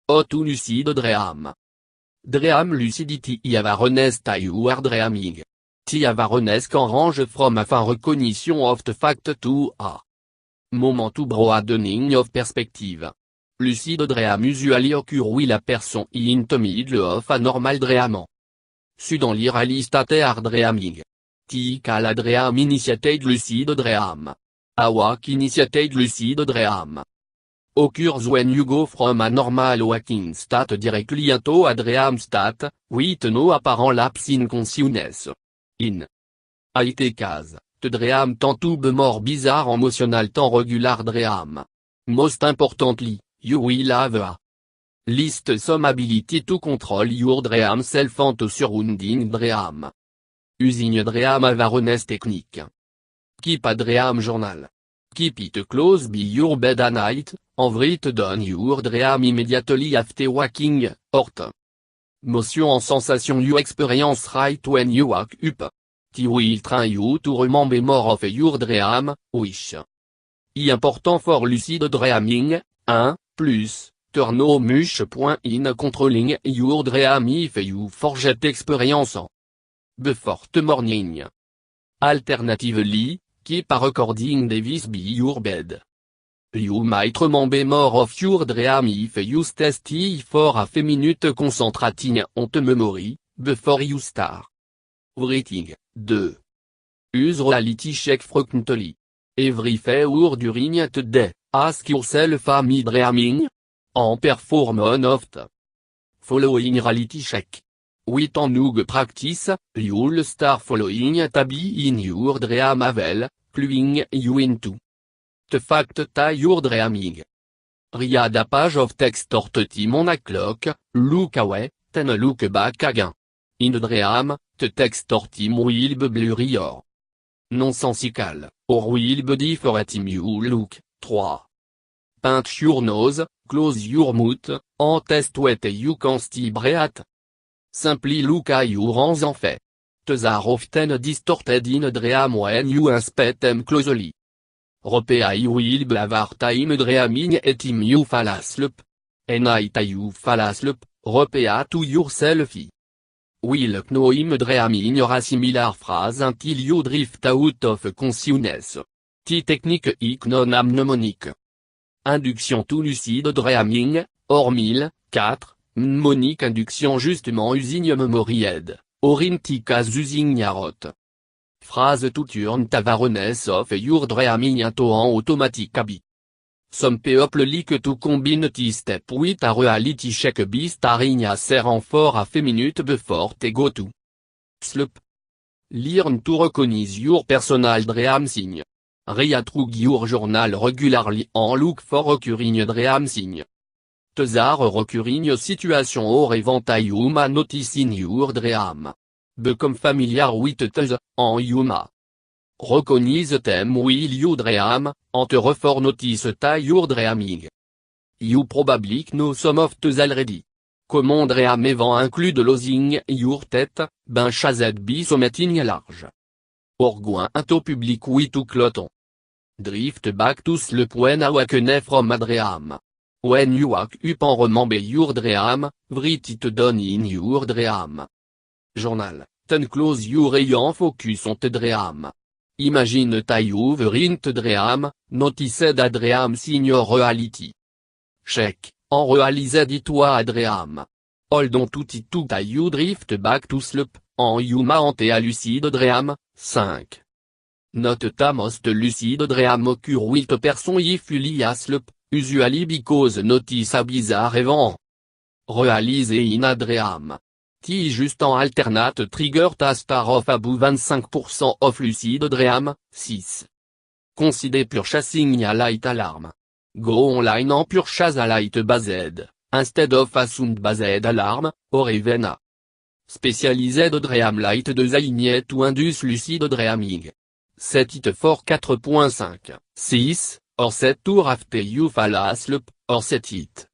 Otu lucide dream. Dream lucidity avarones you are dreaming. Avarones can range from afin recognition of the fact to a moment to broadening of perspective. Lucide dream usually occur while a person in the middle of a normal dream. Suddenly real state are dreaming. Cala dream initiated lucide dream. Awake initiated lucide dream. Occurs when you go from a normal waking state directly into a dream state, with no apparent lapse in consciousness. In IT case, the dream tend to be more bizarre emotional than regular dream. Most importantly, you will have a list some ability to control your dream self and to surrounding dream. Using dream awareness technique. Keep a dream journal. Keep it close by your bed at night, and write down your dream immediately after waking, or motion and sensation you experience right when you wake up. It will train you to remember more of your dream, wish. Important for lucid dreaming, 1, plus, turn no much point in controlling your dream if you forget experience. Before the morning. Alternatively, keep a recording device by your bed. You might remember more of your dream if you stay still for a few minutes concentrating on the memory, before you start writing. 2. Use reality check frequently. Every hour during the day, ask yourself am I dreaming? And perform one of the following reality check. With enough practice, you'll start following a be in your dream well, cluing you into the fact that you're dreaming. Read a page of text or 30 on a clock, look away, then look back again. In a dream, the text or time will be blurry or nonsensical, or will be different you look. 3. Pinch your nose, close your mouth, and test whether you can still breathe. Simply look at your hands en fait. These are often distorted in a dream when you inspect them closely. Repea you will be have time dreaming et time you fall asleep. And night you fall asleep, repea to yourself. Will know him dreaming or a similar phrase until you drift out of consciousness. Technique non mnemonique. Induction to lucide dreaming, or 1004, mnemonique induction justement using memory aid, or inticas using yarot. Phrase to turn awareness of your dreaming into an automatic habit. Some people like to combine this step with a reality check by starting a certain for a few minutes before they go to sleep. Learn to recognize your personal dream sign. Read through your journal regularly and look for recurring dream sign. These are recurring situation or event you may notice in your dream. Become familiar with these, and you may recognize them while you dream, and therefore notice that you're dreaming. You probably know some of these already. Common dream event include losing your tête, being chased by something large. Or going into public with a cloton. Drift back to sleep when awakened from a dream. When you wake up and remember your dream, write it down in your dream journal, then close your eye and focus on the dream. Imagine that you've in the dream, notice a dream in your reality. Check, and realize it was a dream. Hold on to it that you drift back to sleep, and you may enter a lucid dream. 5. Note that most lucid dream occur with a person fully asleep, usually because notice a bizarre event realized in a dream. T just an alternate trigger to start off above 25% of lucid dream. 6. Consider purchasing a light alarm. Go online and purchase a light based, instead of a sound based alarm, or even a specialized dream light designed to induce lucid dreaming. Set it for 4.5, 6, or set to after you fall asleep, or set it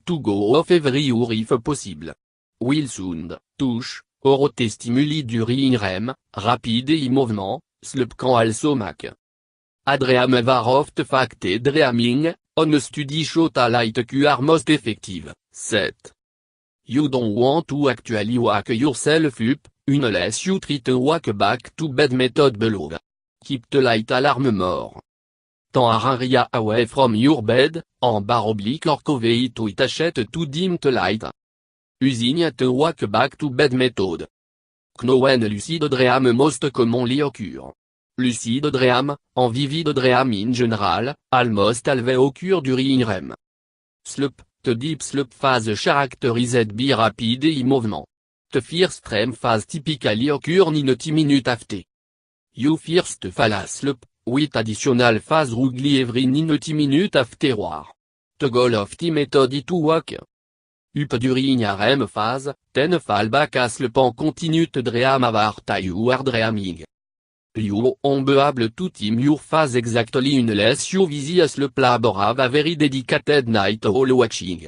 to go off every hour if possible. Will sound, touch, or autre stimuli during REM, rapide et mouvement, sleep can also make a dream var of the fact dreaming, On study shota light QR most effective, 7. You don't want to actually whack yourself up, unless you try to walk back to bed method below. Keep the light alarm more. Tan area away from your bed, en barre oblique or covey to it achète to dim the light. Using to walk back to bed method. When lucid dream most commonly occur. Lucid dream, en vivid dream in general, almost always occur during REM. Sleep, the deep sleep phase characterized by rapid eye movement. The first REM phase typically occur 90 minutes after. You first fall asleep, with additional phase roughly every 90 minutes afterward. The goal of the method is to wake up during a REM phase, then fall back asleep and continue to dream after you are dreaming. You won't be able to time your phase exactly unless you visit a sleep lab or have a very dedicated night owl watching.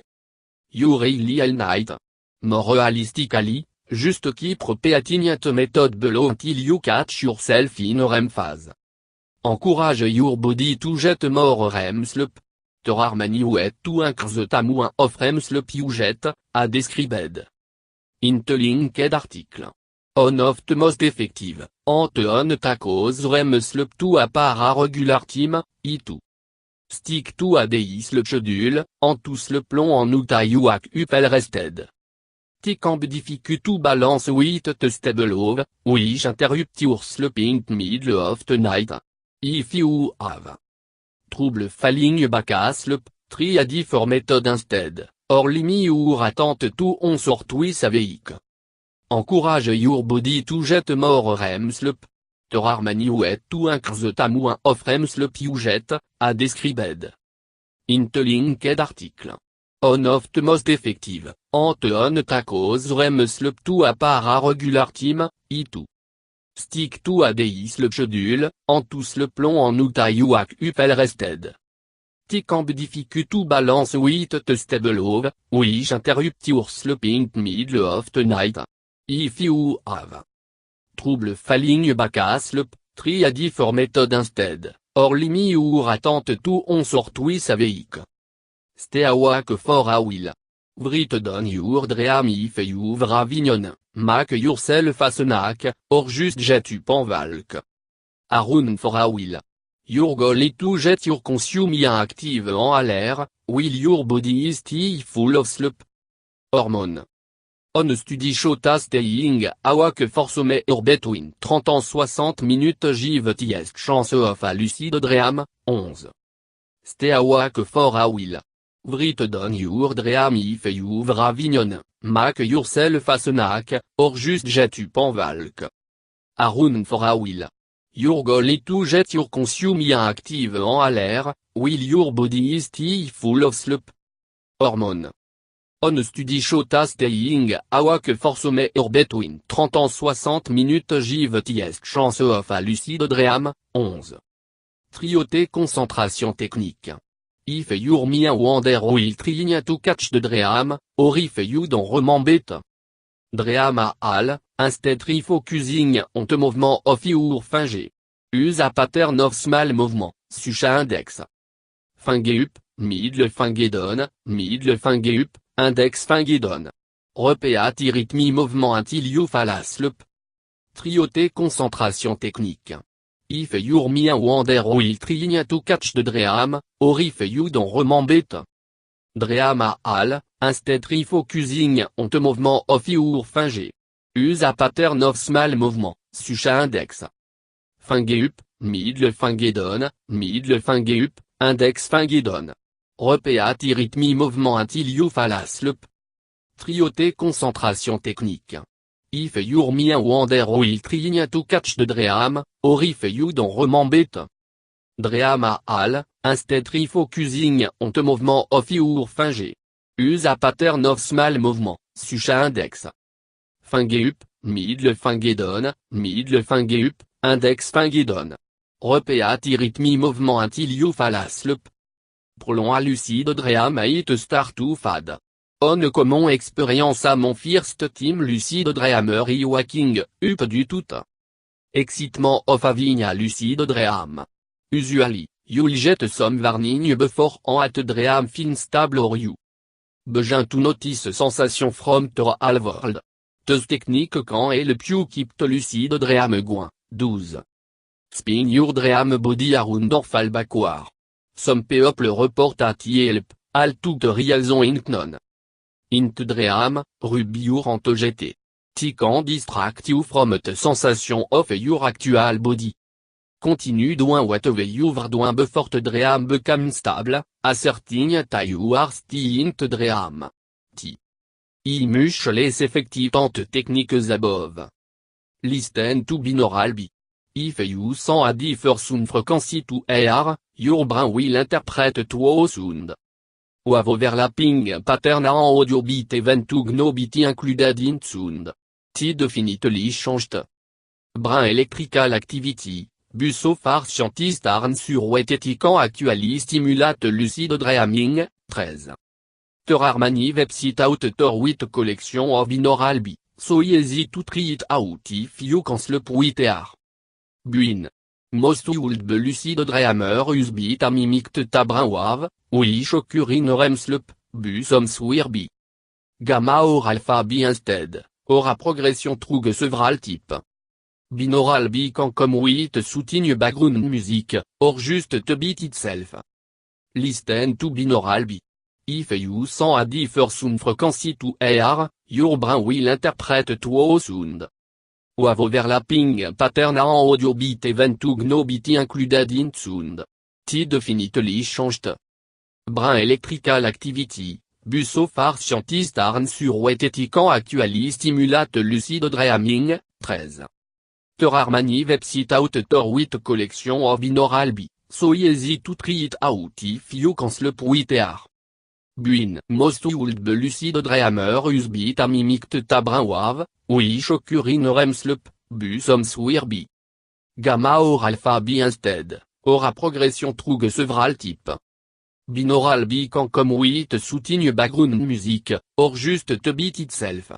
You really all night. More realistically, just keep repeating the method below until you catch yourself in a REM phase. Encourage your body to get more REM sleep. There are many ways to increase the time of REM sleep you get, as described in the linked article. One of the most effective, and the cause REM sleep to a regular time, is to stick to a daily sleep schedule, and to sleep long and you wake up well rested. It can be difficult to balance with the stable of, which interrupt your sleeping middle of the night. If you have trouble falling back asleep, try a different method instead, or limit your attempt to on sort with a week. Encourage your body to get more REM sleep. There are many ways to increase the time of REM sleep you get, as described in the linked article. One of the most effective, and the cause REM sleep to a regular time, is to stick to a daily sleep schedule, and to sleep long and you wake up well rested. It can be difficult to balance with the stable of, which interrupt your sleeping middle of the night. If you have trouble falling back asleep, try a different method instead, or limit your attempt to on sort with a week. Stay awake for a while. Write down your dream if you've ravignon, make yourself a snack, or just get up and walk around for a while. Your goal is to get your consuming active en alert, while your body is still full of sleep hormone. On study shota staying awake for somewhere between 30 and 60 minutes give the highest chance of a lucid dream, 11. Stay awake for a while. Write down your dream if you've ravignon, make yourself a snack, or just get up and walk around for a while. Your goal is to get your consuming active en alert, while your body is still full of sleep hormone. On study shota staying awake for somewhere between 30 and 60 minutes give the highest chance of a lucid dream, 11. Trioté concentration technique. If your mind wander while trying to catch the dream, or if you don't remember it. Dream at all, instead try focusing on the movement of your finger. Use a pattern of small movement, such as index finger up, middle finger down, middle finger up, index finger down. Repeat rhythm movement until you fall asleep. Trioté concentration technique. If your mind wander while trying to catch the dream, or if you don't remember it. Dream at all, instead try focusing on the movement of your finger. Use a pattern of small movement, such as index finger up, middle finger down, middle finger up, index finger down. Repeat rhythm movement until you fall asleep. Trioté concentration technique. If your mind wander while trying to catch the dream, or if you don't remember it. Dream at all, instead try focusing on the movement of your finger. Use a pattern of small movement, such as index finger up, middle finger down, middle finger up, index finger down. Repeat rhythm movement until you fall asleep. Prolong a lucid dream it start to fade. On common experience à mon first time lucid dreamer I waking up du tout. Excitement of having a lucid dream. Usually, jet some warning before en at dream stable or you. Begin to notice sensation from the real world. This technique can help you keep the lucid dream going. 12. Spin your dream body around or fall backward. Some people report at help, all to the reason in none. In the dream, rub your antojeté. T can distract you from the sensation of your actual body. Continue doing whatever you've doing before the dream become stable, asserting that you are still in the dream. T. Much less effective than the techniques above. Listen to binaural beat. If you send a different sound frequency to air, your brain will interpret two sound. Have overlapping pattern en audio bit event to no bit included in sound. T definitely changed. Brain electrical activity, bus so far scientists are unsure it can actually stimulate lucid dreaming. 13. There are many websites out there with collection of binaural beat, so easy to try it out if you can sleep with it. Buin. Most old lucid dreamer use beat a mimic the brainwave, which occur in REM sleep, some swear be. Gamma or alpha be instead, or a progression through several types. Binaural beat can come with soothing background music, or just the beat itself. Listen to binaural beat. If you send a different sound frequency to air, your brain will interpret two sound. Have overlapping pattern en audio bit event to no bit included in sound. T definitely changed. Brain electrical activity, bus so far scientists are unsure it can actually stimulate lucid dreaming. 13. There are many websites out there with collection of binaural beat, so easy to try it out if you can sleep with it. Buin. Most old lucid dreamer use beat a mimic the brainwave, which occur in REM sleep, some swear be. Gamma or alpha be instead, or a progression through several types. Binaural beat can come with soothing background music, or just the beat itself.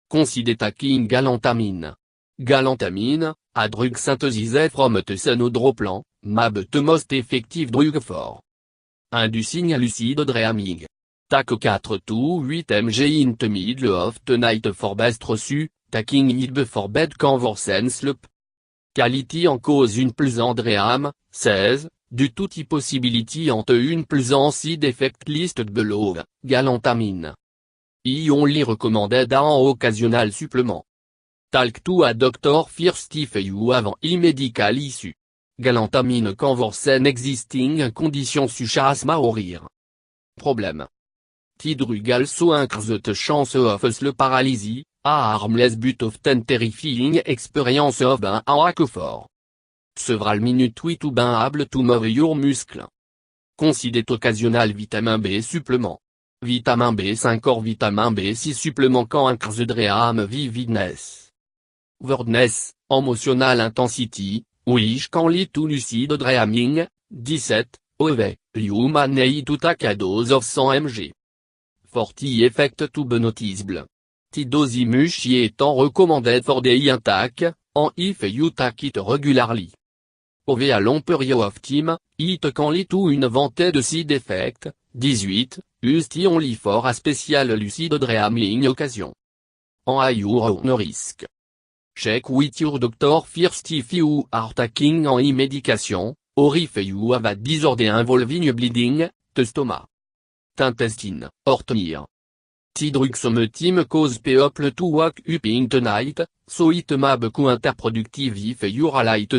Consider taking galantamine. Galantamine, a drug synthesized from the phenodroplan, maybe the most effective drug for inducing lucid dreaming. Take 4 to 8 mg in the middle of the night for best reçu, taking it before bed can worsen sleep. Quality en cause une pleasant dream, 16, due to the possibility and une pleasant side effect listed below, galantamine. I only recommended an occasional supplement. Talk to a doctor first if you have an medical issue. Galantamine can worsen existing conditions such as asthma or ear problem. The drug also increases the chance of sleep paralysis, a harmless but often terrifying experience of being awake for several minutes to being able to move your muscle. Consider occasional vitamin B supplement. Vitamin B5 or vitamin B6 supplement can increase dream vividness, weirdness, emotional intensity, which can lead to lucid dreaming. 17, OV, you may need to take a dose of 100 mg. For the effect to be noticeable. The dose much étant recommended for the intake, and if you take it regularly. Over a long period of time, it can lead to une vingtaine side effect. 18, used only for a special lucid dreaming occasion. And your own risk. Check with your doctor first if you are taking any medication, or if you have a disorder involving bleeding, the stomach, intestine, or ear. The drugs sometimes cause people to wake up in the night, so it may be counterproductive if you are late